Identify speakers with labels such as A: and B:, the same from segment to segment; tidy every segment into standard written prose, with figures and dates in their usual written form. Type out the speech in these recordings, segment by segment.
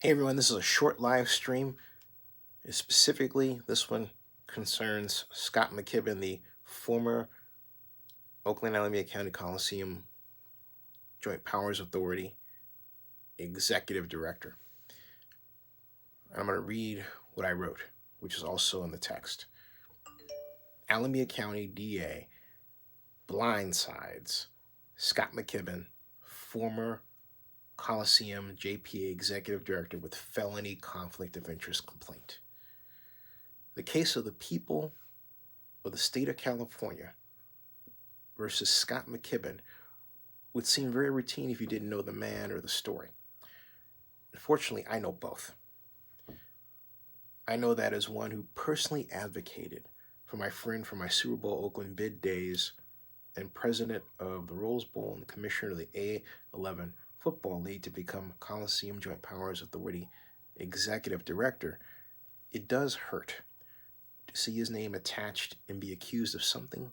A: Hey everyone, this is a short live stream. Specifically, this one concerns Scott McKibben, the former Oakland Alameda County Coliseum Joint Powers Authority Executive Director. I'm going to read what I wrote, which is also in the text. Alameda County DA, Blindsides, Scott McKibben, former Coliseum JPA Executive Director with felony conflict of interest complaint. The case of the people of the state of California versus Scott McKibben would seem very routine if you didn't know the man or the story. Unfortunately, I know both. I know that as one who personally advocated for my friend from my Super Bowl Oakland Bid days and president of the Rose Bowl and the commissioner of the A11 Football League to become Coliseum Joint Powers Authority Executive Director. It does hurt to see his name attached and be accused of something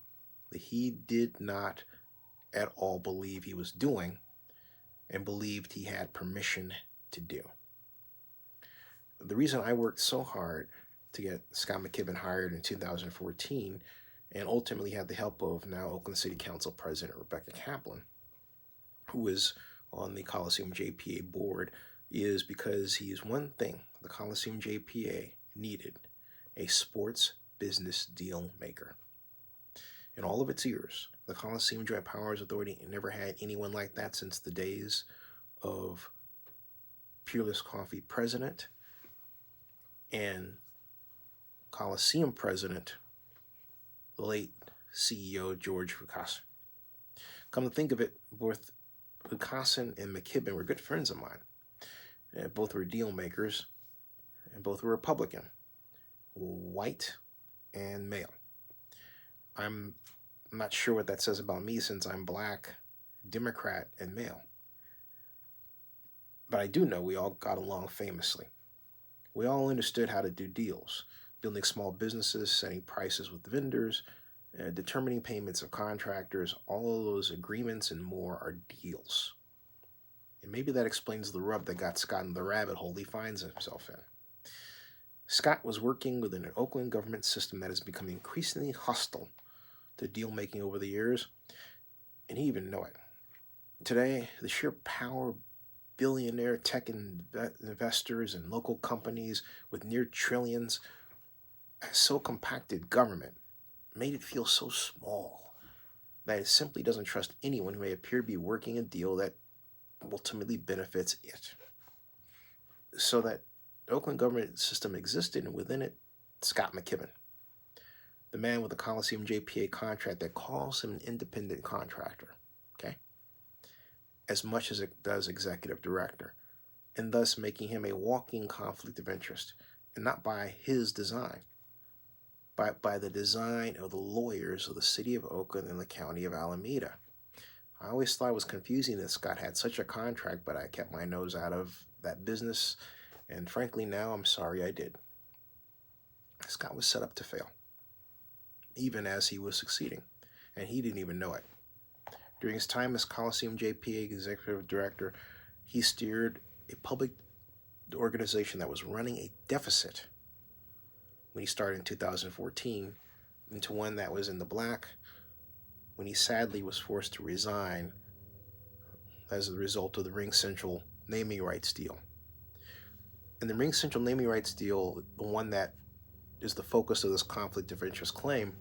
A: that he did not at all believe he was doing and believed he had permission to do. The reason I worked so hard to get Scott McKibben hired in 2014 and ultimately had the help of now Oakland City Council President Rebecca Kaplan, who is on the Coliseum JPA Board, is because he is one thing the Coliseum JPA needed: a sports business deal maker. In all of its years, the Coliseum Joint Powers Authority never had anyone like that since the days of Peerless Coffee president and Coliseum president, the late CEO George Vukasin. Come to think of it, both Vukasin and McKibben were good friends of mine. Both were deal makers, and both were Republican, white and male. I'm not sure what that says about me since I'm black, Democrat, and male. But I do know we all got along famously. We all understood how to do deals, building small businesses, setting prices with vendors, determining payments of contractors. All of those agreements and more are deals. And maybe that explains the rub that got Scott in the rabbit hole he finds himself in. Scott was working within an Oakland government system that has become increasingly hostile to deal making over the years, and he even knew it. Today, the sheer power billionaire tech investors and local companies with near trillions has so compacted government, made it feel so small that it simply doesn't trust anyone who may appear to be working a deal that ultimately benefits it. So that the Oakland government system existed, and within it, Scott McKibben, the man with the Coliseum JPA contract that calls him an independent contractor, okay, as much as it does executive director, and thus making him a walking conflict of interest, and not by his design, but by the design of the lawyers of the city of Oakland and the county of Alameda. I always thought it was confusing that Scott had such a contract, but I kept my nose out of that business, and frankly now I'm sorry I did. Scott was set up to fail, even as he was succeeding, and he didn't even know it. During his time as Coliseum JPA Executive Director, he steered a public organization that was running a deficit when he started in 2014 into one that was in the black when he sadly was forced to resign as a result of the Ring Central naming rights deal. And the Ring Central naming rights deal, the one that is the focus of this conflict of interest claim,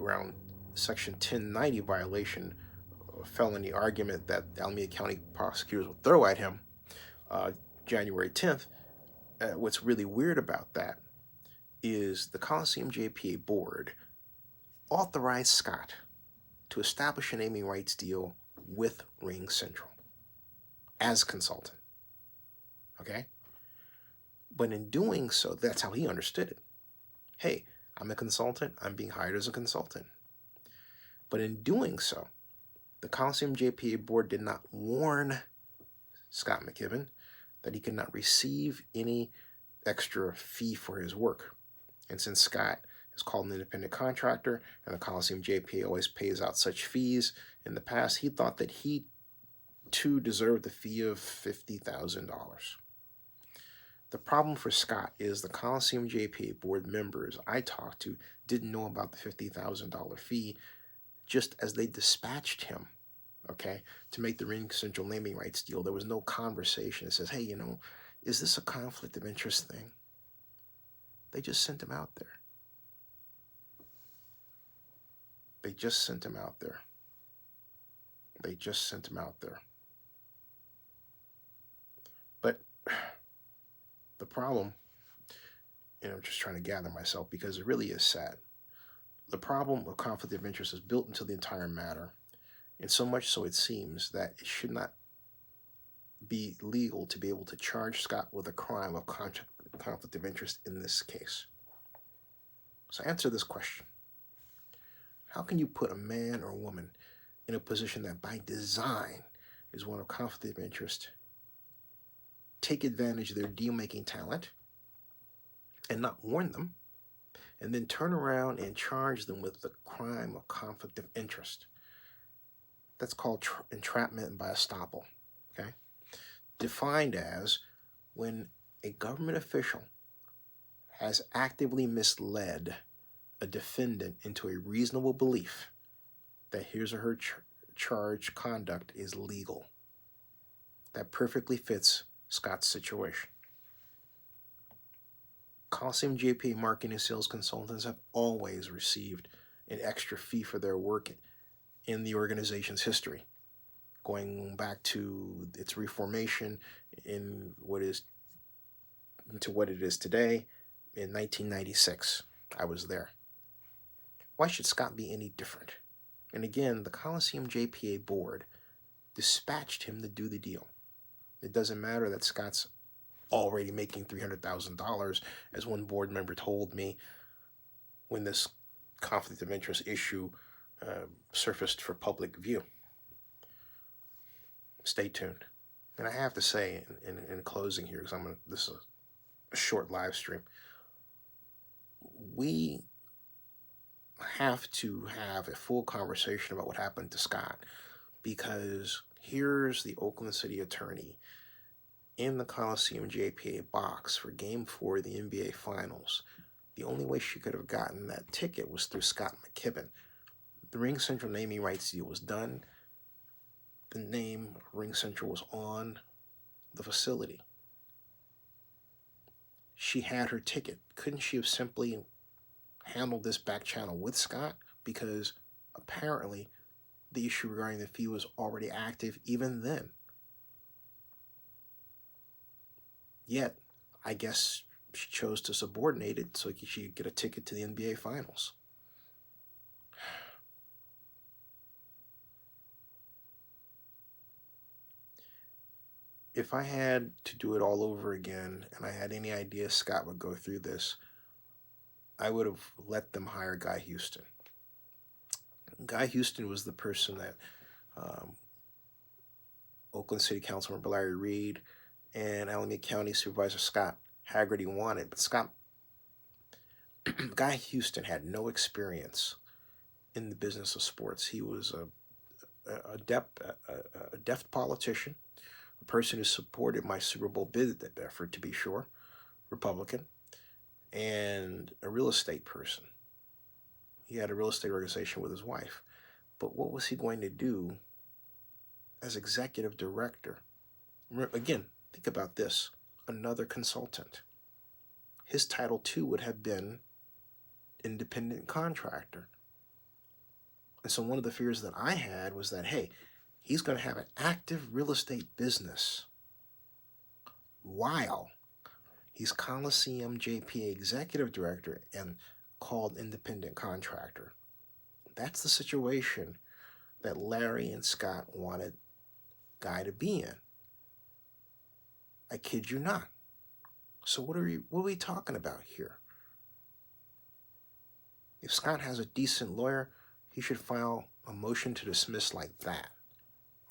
A: around Section 1090 violation, a felony argument that the Alameda County prosecutors will throw at him January 10th. What's really weird about that is the Coliseum JPA Board authorized Scott to establish a naming rights deal with Ring Central as consultant. Okay? But in doing so, that's how he understood it. Hey, I'm a consultant. I'm being hired as a consultant. But in doing so, the Coliseum JPA Board did not warn Scott McKibben that he could not receive any extra fee for his work. And since Scott is called an independent contractor and the Coliseum JPA always pays out such fees in the past, he thought that he too deserved the fee of $50,000. The problem for Scott is the Coliseum JPA Board members I talked to didn't know about the $50,000 fee just as they dispatched him, okay, to make the Ring Central naming rights deal. There was no conversation that says, hey, is this a conflict of interest thing? They just sent him out there. They just sent him out there. They just sent him out there. But the problem, and I'm just trying to gather myself because it really is sad. The problem of conflict of interest is built into the entire matter, and so much so it seems that it should not be legal to be able to charge Scott with a crime of conflict of interest in this case. So answer this question. How can you put a man or a woman in a position that by design is one of conflict of interest, take advantage of their deal-making talent and not warn them, and then turn around and charge them with the crime of conflict of interest? That's called entrapment by estoppel, okay? Defined as when a government official has actively misled a defendant into a reasonable belief that his or her charged conduct is legal. That perfectly fits Scott's situation. Coliseum JPA marketing and sales consultants have always received an extra fee for their work in the organization's history, going back to its reformation into what it is today in 1996. I was there. Why should Scott be any different? And again, the Coliseum JPA Board dispatched him to do the deal. It doesn't matter that Scott's already making $300,000, as one board member told me when this conflict of interest issue surfaced for public view. Stay tuned. And I have to say in closing here, because this is a short live stream, we have to have a full conversation about what happened to Scott, because here's the Oakland City Attorney in the Coliseum JPA box for Game 4 of the NBA Finals. The only way she could have gotten that ticket was through Scott McKibben. The Ring Central naming rights deal was done. The name Ring Central was on the facility. She had her ticket. Couldn't she have simply handled this back channel with Scott? Because apparently the issue regarding the fee was already active even then. Yet, I guess she chose to subordinate it so she could get a ticket to the NBA Finals. If I had to do it all over again and I had any idea Scott would go through this, I would have let them hire Guy Houston. Guy Houston was the person that Oakland City Councilmember Larry Reed and Alameda County Supervisor Scott Haggerty wanted. But Guy Houston had no experience in the business of sports. He was a deft politician, a person who supported my Super Bowl bid effort, to be sure, Republican, and a real estate person. He had a real estate organization with his wife. But what was he going to do as executive director? Again, think about this. Another consultant. His title, too, would have been independent contractor. And so one of the fears that I had was that, hey, he's going to have an active real estate business while he's Coliseum JPA executive director and called independent contractor. That's the situation that Larry and Scott wanted Guy to be in. I kid you not. So what are we talking about here? If Scott has a decent lawyer, he should file a motion to dismiss like that,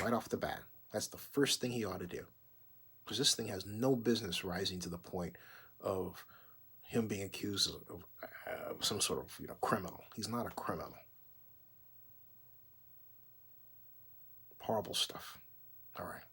A: right off the bat. That's the first thing he ought to do. Because this thing has no business rising to the point of him being accused of some sort of criminal. He's not a criminal. Horrible stuff. All right.